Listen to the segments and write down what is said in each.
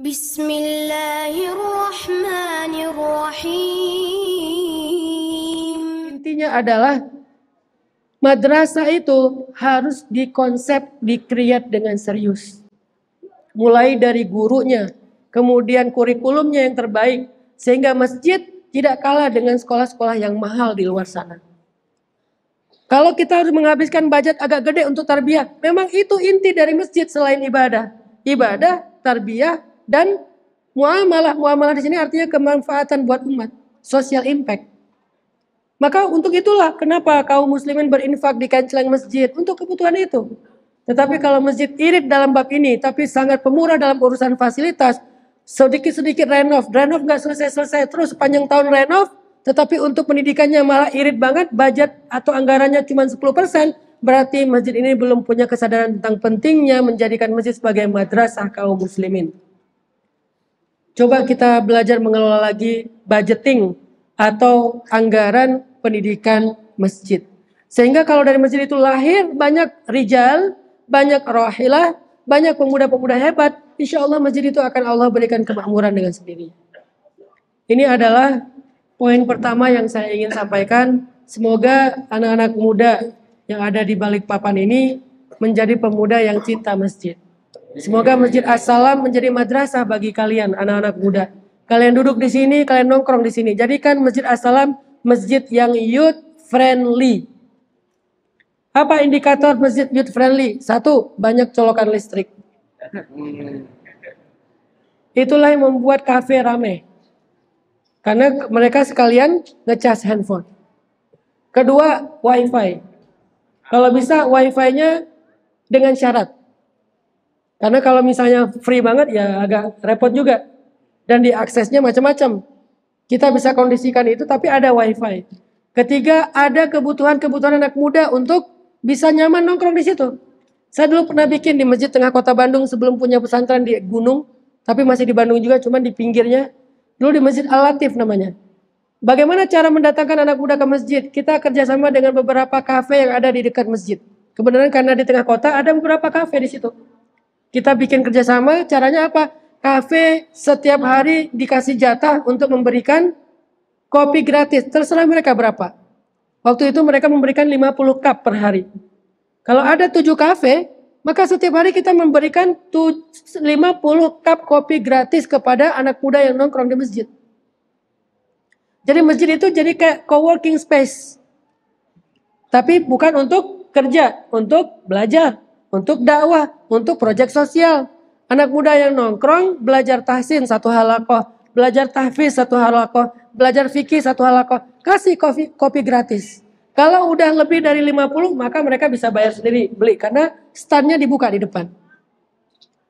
Bismillahirrahmanirrahim. Intinya adalah madrasah itu harus dikonsep, dikreat dengan serius. Mulai dari gurunya, kemudian kurikulumnya yang terbaik, sehingga masjid tidak kalah dengan sekolah-sekolah yang mahal di luar sana. Kalau kita harus menghabiskan budget agak gede untuk tarbiyah, memang itu inti dari masjid selain ibadah. Ibadah, tarbiyah, dan muamalah. Muamalah di sini artinya kemanfaatan buat umat, social impact. Maka untuk itulah kenapa kaum muslimin berinfak di kancelang masjid untuk kebutuhan itu. Tetapi kalau masjid irit dalam bab ini, tapi sangat pemurah dalam urusan fasilitas, sedikit-sedikit renov nggak selesai-selesai terus sepanjang tahun renov, tetapi untuk pendidikannya malah irit banget, budget atau anggarannya cuma 10%, berarti masjid ini belum punya kesadaran tentang pentingnya menjadikan masjid sebagai madrasah kaum muslimin. Coba kita belajar mengelola lagi budgeting atau anggaran pendidikan masjid. Sehingga kalau dari masjid itu lahir banyak rijal, banyak rahilah, banyak pemuda-pemuda hebat, insya Allah masjid itu akan Allah berikan kemakmuran dengan sendirinya. Ini adalah poin pertama yang saya ingin sampaikan. Semoga anak-anak muda yang ada di Balikpapan ini menjadi pemuda yang cinta masjid. Semoga Masjid As-Salam menjadi madrasah bagi kalian anak-anak muda. Kalian duduk di sini, kalian nongkrong di sini. Jadikan Masjid As-Salam masjid yang youth friendly. Apa indikator masjid youth friendly? 1, banyak colokan listrik. Itulah yang membuat kafe ramai. Karena mereka sekalian ngecas handphone. Kedua, wifi. Kalau bisa wifi-nya dengan syarat. Karena kalau misalnya free banget ya agak repot juga. Dan diaksesnya macam-macam. Kita bisa kondisikan itu tapi ada wifi. Ketiga, ada kebutuhan-kebutuhan anak muda untuk bisa nyaman nongkrong di situ. Saya dulu pernah bikin di Masjid Tengah Kota Bandung sebelum punya pesantren di gunung. Tapi masih di Bandung juga, cuman di pinggirnya. Dulu di Masjid Al-Latif namanya. Bagaimana cara mendatangkan anak muda ke masjid? Kita kerjasama dengan beberapa kafe yang ada di dekat masjid. Kebenaran karena di tengah kota ada beberapa kafe di situ. Kita bikin kerjasama, caranya apa? Kafe setiap hari dikasih jatah untuk memberikan kopi gratis. Terserah mereka berapa. Waktu itu mereka memberikan 50 cup per hari. Kalau ada 7 kafe, maka setiap hari kita memberikan 50 cup kopi gratis kepada anak muda yang nongkrong di masjid. Jadi masjid itu jadi kayak co-working space. Tapi bukan untuk kerja, untuk belajar. Untuk dakwah, untuk proyek sosial. Anak muda yang nongkrong, belajar tahsin 1 halakoh, belajar tahfiz 1 halakoh, belajar fikih 1 halakoh, kasih kopi gratis. Kalau udah lebih dari 50, maka mereka bisa bayar sendiri, beli. Karena standnya dibuka di depan.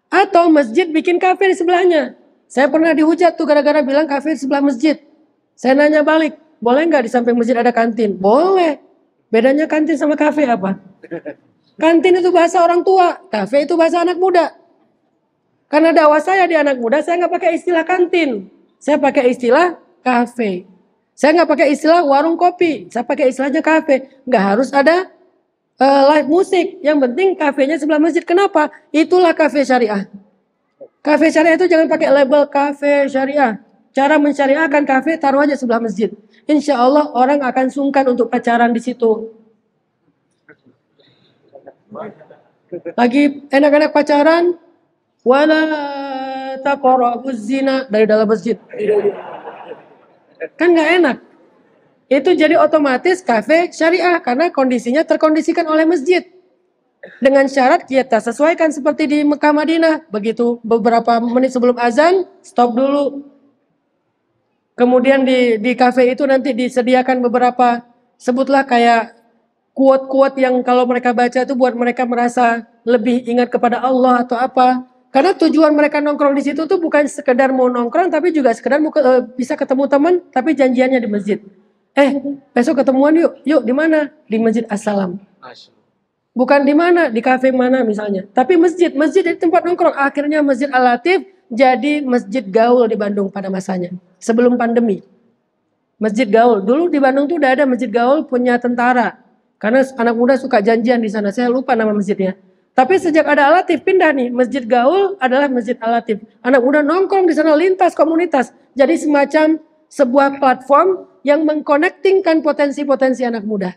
Atau masjid bikin kafe di sebelahnya. Saya pernah dihujat tuh gara-gara bilang kafe di sebelah masjid. Saya nanya balik, boleh nggak di samping masjid ada kantin? Boleh. Bedanya kantin sama kafe apa? Kantin itu bahasa orang tua, kafe itu bahasa anak muda. Karena dakwah saya di anak muda, saya nggak pakai istilah kantin. Saya pakai istilah kafe. Saya nggak pakai istilah warung kopi. Saya pakai istilahnya kafe. Nggak harus ada live musik. Yang penting kafenya sebelah masjid. Kenapa? Itulah kafe syariah. Kafe syariah itu jangan pakai label kafe syariah. Cara mensyariahkan kafe taruh aja sebelah masjid. Insya Allah orang akan sungkan untuk pacaran di situ. Lagi enak-enak pacaran, wala taqrabuz zina dari dalam masjid. Kan nggak enak. Itu jadi otomatis kafe syariah karena kondisinya terkondisikan oleh masjid. Dengan syarat kita sesuaikan seperti di Mekah Madinah. Begitu beberapa menit sebelum azan, stop dulu. Kemudian di kafe itu nanti disediakan beberapa, sebutlah kayak quote-quote yang kalau mereka baca itu buat mereka merasa lebih ingat kepada Allah atau apa. Karena tujuan mereka nongkrong di situ tuh bukan sekedar mau nongkrong, tapi juga sekedar bisa ketemu teman, tapi janjiannya di masjid. Besok ketemuan yuk di mana? Di Masjid As-Salam. Bukan di mana, di kafe mana misalnya. Tapi masjid jadi tempat nongkrong. Akhirnya Masjid Al-Latif jadi masjid gaul di Bandung pada masanya. Sebelum pandemi. Masjid gaul. Dulu di Bandung tuh udah ada masjid gaul punya tentara. Karena anak muda suka janjian di sana. Saya lupa nama masjidnya. Tapi sejak ada Al-Latif pindah nih, Masjid Gaul adalah Masjid Al-Latif. Anak muda nongkrong di sana, lintas komunitas. Jadi semacam sebuah platform yang mengkonektingkan potensi-potensi anak muda.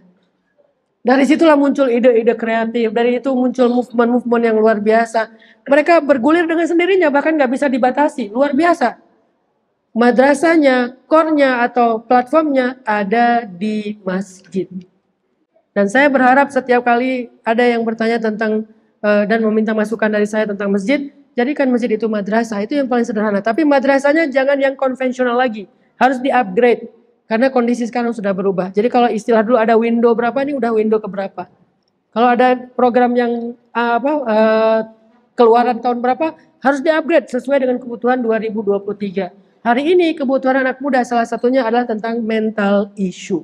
Dari situlah muncul ide-ide kreatif, dari itu muncul movement-movement yang luar biasa. Mereka bergulir dengan sendirinya, bahkan nggak bisa dibatasi, luar biasa. Madrasahnya, core-nya atau platformnya ada di masjid. Dan saya berharap setiap kali ada yang bertanya tentang dan meminta masukan dari saya tentang masjid, jadikan masjid itu madrasah, itu yang paling sederhana. Tapi madrasahnya jangan yang konvensional lagi, harus di-upgrade. Karena kondisi sekarang sudah berubah. Jadi kalau istilah dulu ada window berapa, ini udah window keberapa. Kalau ada program yang keluaran tahun berapa, harus di-upgrade sesuai dengan kebutuhan 2023. Hari ini kebutuhan anak muda salah satunya adalah tentang mental issue.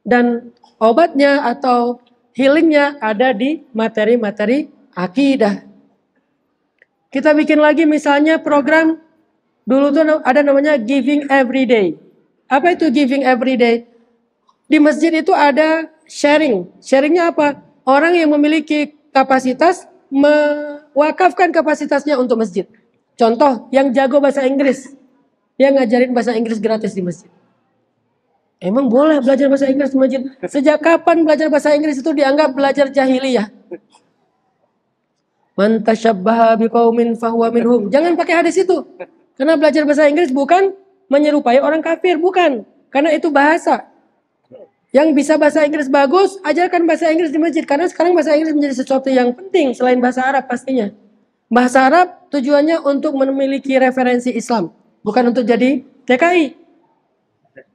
Dan obatnya atau healingnya ada di materi-materi akidah. Kita bikin lagi misalnya program, dulu tuh ada namanya Giving Every Day. Apa itu Giving Every Day? Di masjid itu ada sharing. Sharingnya apa? Orang yang memiliki kapasitas mewakafkan kapasitasnya untuk masjid. Contoh, yang jago bahasa Inggris, dia ngajarin bahasa Inggris gratis di masjid. Emang boleh belajar bahasa Inggris di masjid? Sejak kapan belajar bahasa Inggris itu dianggap belajar jahiliyah? Man tasyabbaha biqaumin fahuwa minhum. Jangan pakai hadis itu. Karena belajar bahasa Inggris bukan menyerupai orang kafir, bukan. Karena itu bahasa. Yang bisa bahasa Inggris bagus, ajarkan bahasa Inggris di masjid. Karena sekarang bahasa Inggris menjadi sesuatu yang penting selain bahasa Arab pastinya. Bahasa Arab tujuannya untuk memiliki referensi Islam, bukan untuk jadi TKI.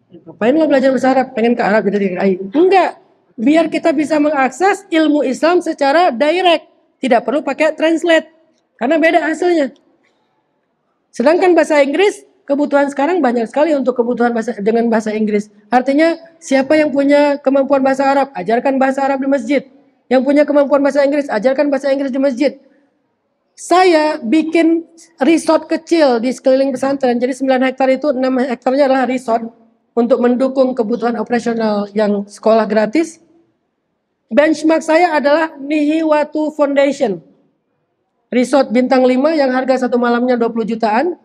Ngapain lo belajar bahasa Arab? Pengen ke Arab jadi TKI? Enggak. Biar kita bisa mengakses ilmu Islam secara direct. Tidak perlu pakai translate. Karena beda hasilnya. Sedangkan bahasa Inggris, kebutuhan sekarang banyak sekali untuk kebutuhan dengan bahasa Inggris. Artinya siapa yang punya kemampuan bahasa Arab, ajarkan bahasa Arab di masjid. Yang punya kemampuan bahasa Inggris, ajarkan bahasa Inggris di masjid. Saya bikin resort kecil di sekeliling pesantren. Jadi 9 hektar itu 6 hektarnya adalah resort untuk mendukung kebutuhan operasional yang sekolah gratis. Benchmark saya adalah Nihiwatu Foundation. Resort bintang 5 yang harga satu malamnya 20 jutaan.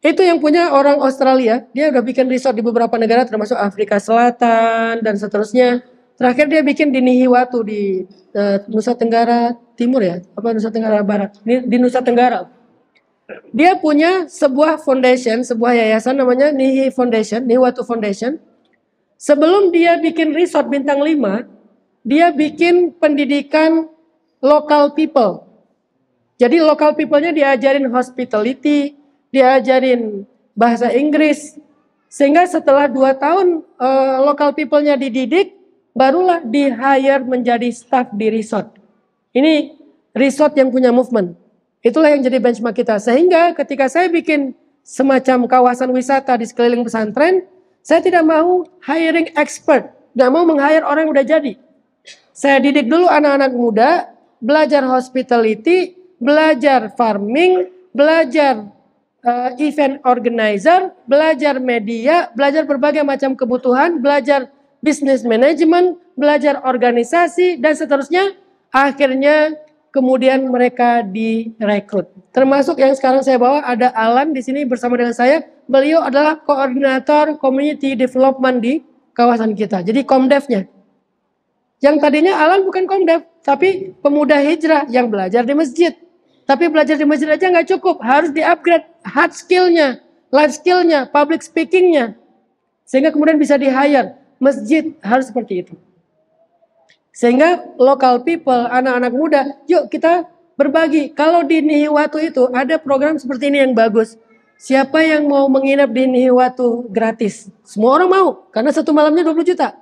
Itu yang punya orang Australia. Dia udah bikin resort di beberapa negara termasuk Afrika Selatan dan seterusnya. Terakhir dia bikin di Nihiwatu di Nusa Tenggara Timur ya, apa Nusa Tenggara Barat, di Nusa Tenggara. Dia punya sebuah foundation, sebuah yayasan namanya Nihiwatu Foundation. Sebelum dia bikin resort bintang 5, dia bikin pendidikan local people. Jadi local people-nya diajarin hospitality, diajarin bahasa Inggris. Sehingga setelah 2 tahun local people-nya dididik, barulah di-hire menjadi staff di resort. Ini resort yang punya movement. Itulah yang jadi benchmark kita. Sehingga ketika saya bikin semacam kawasan wisata di sekeliling pesantren, saya tidak mau hiring expert. Tidak mau meng-hire orang yang udah jadi. Saya didik dulu anak-anak muda, belajar hospitality, belajar farming, belajar event organizer, belajar media, belajar berbagai macam kebutuhan, belajar business management, belajar organisasi, dan seterusnya. Akhirnya kemudian mereka direkrut. Termasuk yang sekarang saya bawa ada Alan di sini bersama dengan saya. Beliau adalah koordinator community development di kawasan kita. Jadi Komdevnya. Yang tadinya Alan bukan Komdev, tapi pemuda hijrah yang belajar di masjid. Tapi belajar di masjid aja nggak cukup, harus di-upgrade hard skill-nya, life skill-nya, public speaking-nya. Sehingga kemudian bisa di-hire. Masjid harus seperti itu. Sehingga local people, anak-anak muda, yuk kita berbagi. Kalau di Nihiwatu itu ada program seperti ini yang bagus. Siapa yang mau menginap di Nihiwatu gratis? Semua orang mau, karena satu malamnya 20 juta.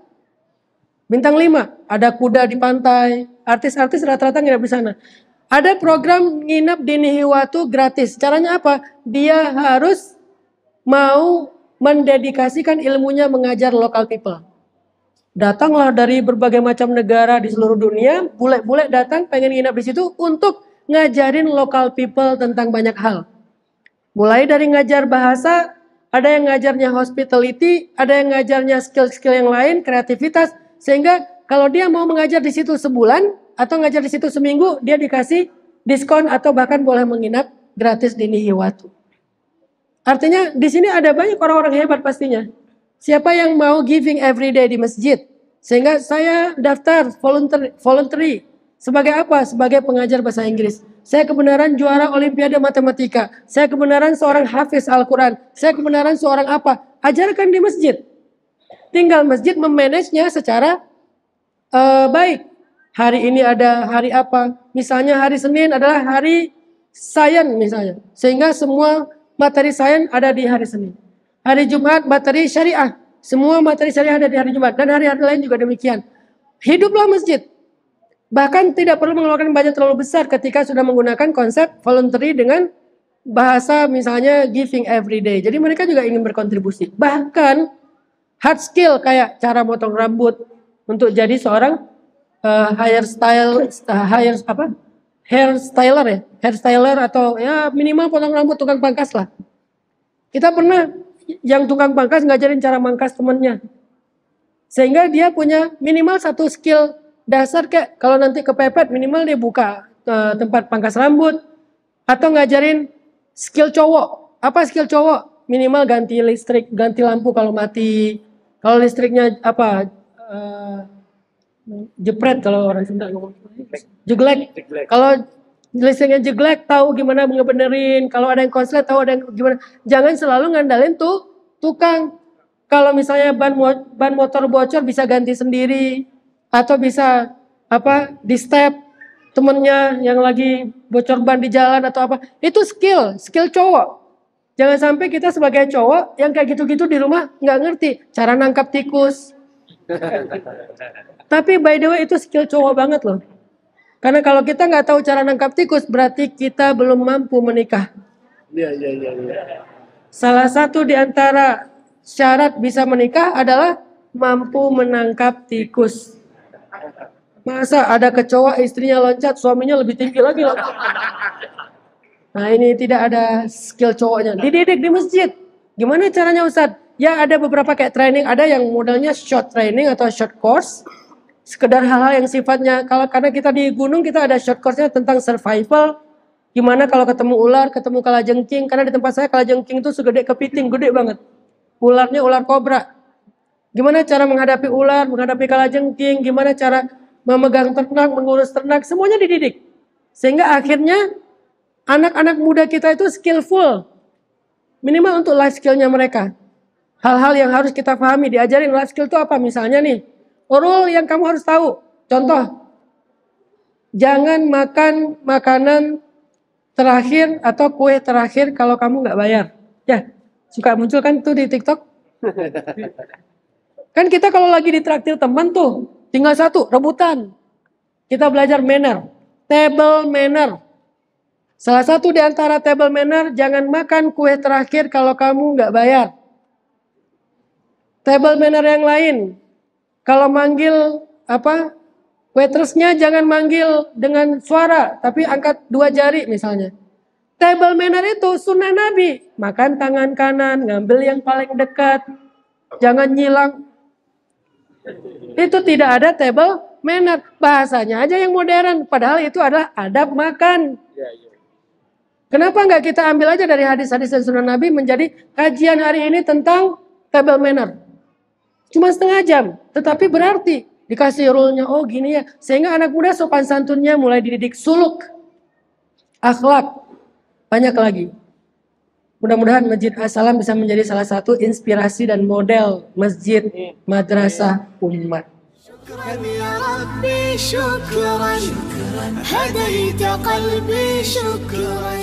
Bintang 5, ada kuda di pantai, artis-artis rata-rata nginap di sana. Ada program nginap di Nihiwatu gratis. Caranya apa? Dia harus mau mendedikasikan ilmunya mengajar local people. Datanglah dari berbagai macam negara di seluruh dunia, bule-bule datang pengen nginap di situ untuk ngajarin local people tentang banyak hal. Mulai dari ngajar bahasa, ada yang ngajarnya hospitality, ada yang ngajarnya skill-skill yang lain, kreativitas. Sehingga kalau dia mau mengajar di situ sebulan, atau ngajar di situ seminggu, dia dikasih diskon atau bahkan boleh menginap gratis di Nihiwatu. Artinya di sini ada banyak orang-orang hebat pastinya. Siapa yang mau giving every day di masjid? Sehingga saya daftar voluntary. Sebagai apa? Sebagai pengajar bahasa Inggris. Saya kebenaran juara Olimpiade Matematika. Saya kebenaran seorang hafiz Al-Quran. Saya kebenaran seorang apa? Ajarkan di masjid. Tinggal masjid memanagenya secara baik. Hari ini ada hari apa? Misalnya hari Senin adalah hari sains misalnya. Sehingga semua materi sains ada di hari Senin. Hari Jumat materi syariah. Semua materi syariah ada di hari Jumat. Dan hari-hari lain juga demikian. Hiduplah masjid. Bahkan tidak perlu mengeluarkan budget terlalu besar ketika sudah menggunakan konsep voluntary dengan bahasa misalnya giving every day. Jadi mereka juga ingin berkontribusi. Bahkan hard skill kayak cara motong rambut untuk jadi seorang hairstyler atau ya minimal potong rambut, tukang pangkas lah. Kita pernah yang tukang pangkas ngajarin cara mangkas temannya, sehingga dia punya minimal satu skill dasar, kayak kalau nanti kepepet minimal dia buka tempat pangkas rambut, atau ngajarin skill cowok. Apa skill cowok? Minimal ganti listrik, ganti lampu kalau mati. Kalau listriknya jepret kalau orang Sunda ngomong, jeglek. Kalau listriknya jeglek, tahu gimana ngebenerin. Kalau ada yang konslet, tahu ada yang gimana. Jangan selalu ngandalin tuh tukang. Kalau misalnya ban motor bocor bisa ganti sendiri, atau bisa di step temennya yang lagi bocor ban di jalan atau apa. Itu skill cowok. Jangan sampai kita sebagai cowok yang kayak gitu-gitu di rumah nggak ngerti cara nangkap tikus. Tapi by the way itu skill cowok banget loh. Karena kalau kita nggak tahu cara nangkap tikus, berarti kita belum mampu menikah. Iya. Salah satu di antara syarat bisa menikah adalah mampu menangkap tikus. Masa ada kecoa istrinya loncat, suaminya lebih tinggi lagi loh. Nah ini tidak ada skill cowoknya. Dididik di masjid. Gimana caranya Ustadz? Ya ada beberapa kayak training, ada yang modelnya short training atau short course. Sekedar hal-hal yang sifatnya, karena kita di gunung kita ada short course-nya tentang survival. Gimana kalau ketemu ular, ketemu kalajengking. Karena di tempat saya kalajengking itu segede kepiting, gede banget. Ularnya ular kobra. Gimana cara menghadapi ular, menghadapi kalajengking, gimana cara memegang ternak, mengurus ternak, semuanya dididik. Sehingga akhirnya anak-anak muda kita itu skillful. Minimal untuk life skill-nya mereka. Hal-hal yang harus kita pahami, diajarin life skill itu apa misalnya nih. Rule yang kamu harus tahu. Contoh, jangan makan makanan terakhir atau kue terakhir kalau kamu nggak bayar. Ya, suka muncul kan tuh di TikTok. Kan kita kalau lagi ditraktir teman tuh, tinggal satu, rebutan. Kita belajar manner, table manner. Salah satu di antara table manner, jangan makan kue terakhir kalau kamu nggak bayar. Table manner yang lain, kalau manggil waitersnya jangan manggil dengan suara, tapi angkat 2 jari misalnya. Table manner itu sunnah Nabi. Makan tangan kanan, ngambil yang paling dekat, jangan nyilang. Itu tidak ada table manner. Bahasanya aja yang modern, padahal itu adalah adab makan. Kenapa nggak kita ambil aja dari hadis-hadis dan sunnah Nabi menjadi kajian hari ini tentang table manner? Cuma setengah jam, tetapi berarti dikasih rule-nya, oh gini ya. Sehingga anak muda sopan santunnya mulai dididik, suluk, akhlak, banyak lagi. Mudah-mudahan Masjid As-Salam bisa menjadi salah satu inspirasi dan model masjid madrasah umat. شكرا يا ربي شكرا هديت قلبي شكرا